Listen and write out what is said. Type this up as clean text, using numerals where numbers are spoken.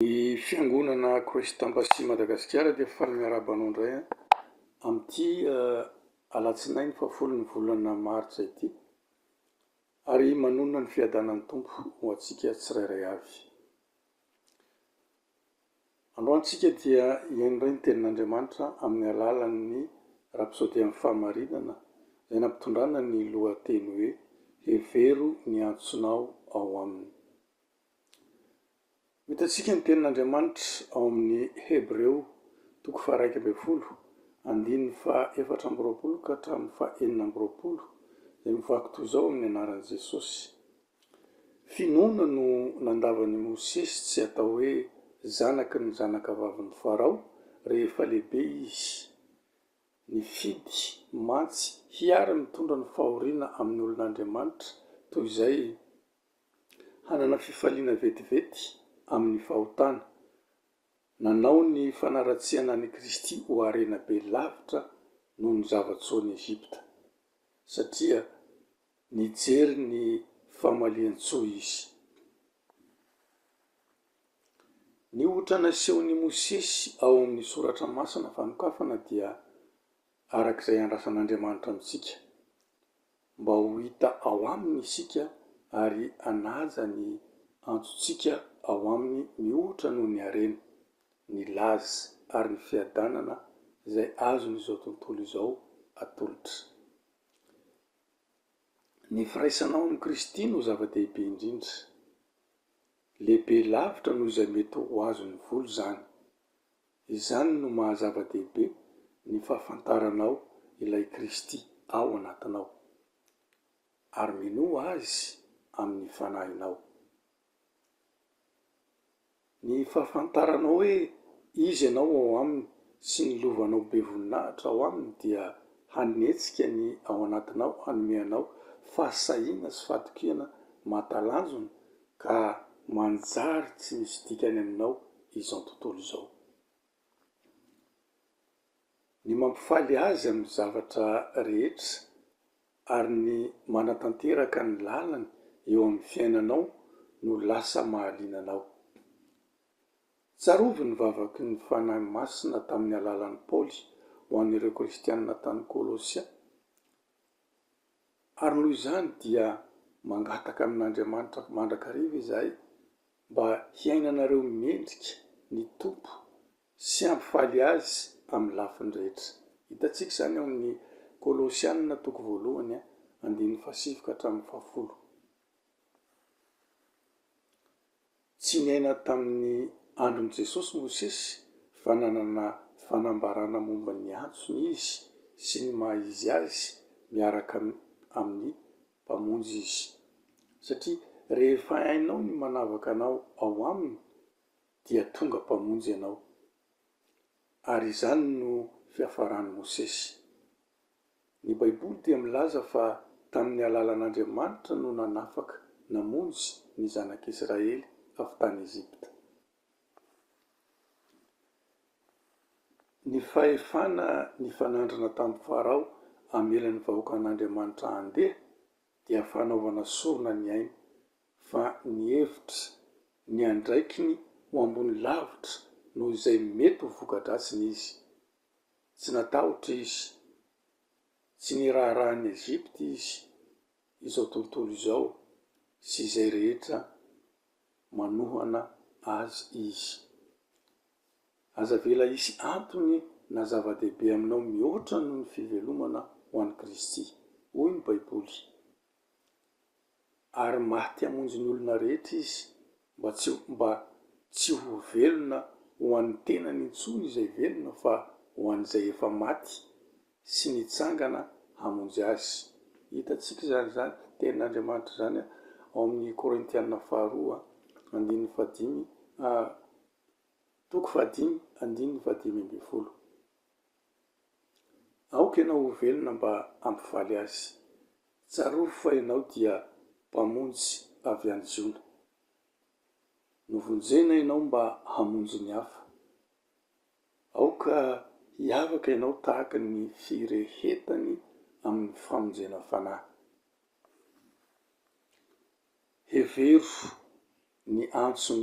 Ny fiangonana Kristambasy Madagasikara dia faly miarabanao indray amin'ity alatsinainy fahafolon'ny volana martsa ity, ary manonona ny fiadanan'ny tompo ho antsika tsirairay avy. Androantsika dia hiaino ny tenin'Andriamanitra amin'ny alalan'ny rapsodian'ny fahamarinana izay nampitondrana ny lohateny hoe hevero ny antsonao ao aminy. Hitantsika ny tenin'Andriamanitra ao amin'ny Hebreo 1:4-20 ka hatramin'ny 4:20 izay mivaky toy izao amin'ny anaran'i Jesosy. Finoana no nandavan'i Mosesy tsy atao hoe zanaky ny zanakavavin'ny Farao rehefa lehibe izy, nifidy mantsy hiara mitondra ny fahoriana amin'ny olon'Andriamanitra toy izay hanana fifaliana vetivety amin'ny fahotana. Nanao ny fanaratsiana ny Kristy ho harena be lavitra noho ny zavatsoan'i Egypta, satria nijery ny famalian-tsoa izy. Ny ohatra nasehon'i Mosesy ao amin'ny soratra masina fanokafana dia arak'izay andrasan'Andriamanitra amintsika, mba ho hita ao aminy isika ary hanaja ny antsontsika ao aminy mihoatra noho ny harena, ny laza ary ny fiadanana izay azon'izao tontolo izao atolotra. Ny firaisanao amin'ny Kristy no zava-dehibe indrindra. Lehibe lavitra noho izay mety ho azon'ny volo izany. Izany no mahazava-dehibe ny fahafantaranao ilay Kristy ao anatinao, ary minoa azy amin'ny fanahinao. Ny fahafantaranao hoe izy ianao ao aminy sy ny lovanao be voninahitra ao aminy dia hanetsika ny ao anatinao, hanomeanao fahasahiana sy fahatokiana mahatalanjona ka manjary tsy misy dikany aminao izao tontolo izao. Ny mampifaly azy amin'ny zavatra rehetra ary ny manatanteraka ny lalany eo amin'ny fiainanao no lasa mahalinanao. Tsarovy ny vavaky ny fanahy masina tamin'ny alalan'i Paoly ho an'ireo kristianina tany Kolosia. Ary noho izany dia mangataka amin'Andriamanitra mandrakariva izahay mba hiainanareo mendrika ny tompo sy hampifaly azy amin'ny lafiny rehetra. Hitantsika izany ao amin'ny Kolosianina 1:7-10. Tsy niaina tamin'ny andron'i Jesosy Mosesy fa nanana fanambarana momba ny antsony izy sy ny maha izy azy miaraka amin'ny mpamonjy izy. Satria rehefa hainao ny manavaka anao ao aminy dia tonga mpamonjy ianao. Ary izany no fiafaran'i Mosesy. Ny Baiboly dia milaza fa tamin'ny alalan'Andriamanitra no nanafaka namonjy ny zanak'Israely avy tany Ezipta. Ny fahefana ny fanandrana tamin'ny Farao hamela ny vahoaka an'Andriamanitra handeha dia fanaovana sorona ny aina, fa ny hevitra ny andraikiny ho ambony lavitra noho izay mety ho voka-dratsiny izy. Tsy natahotra izy, tsy niraharahan'i Ezipta izy izao tontolo izao sy izay rehetra manohana azy izy. Aza vela hisy antony na zava-dehibe aminao mihoatra noho ny fivelomana ho an'i Kristy, hoy ny Baiboly. Ary maty hamonjy ny olona rehetra izy mba tsy ho velona ho an'ny tenany intsony izay velona fa ho an'izay efa maty sy nitsangana hamonjy azy. Hitantsika izany tenin'Andriamanitra izany ao amin'ny Korintianina 2:5-10. Aoka ianao ho velona mba hampifaly azy. Tsarovy fa ianao dia mpamonjy avy an-jiona. Novonjena ianao mba hamonjy ny hafa. Aoka hiavaka ianao tahaka ny firehetany amin'ny famonjena fanahy. Hevero ny antsony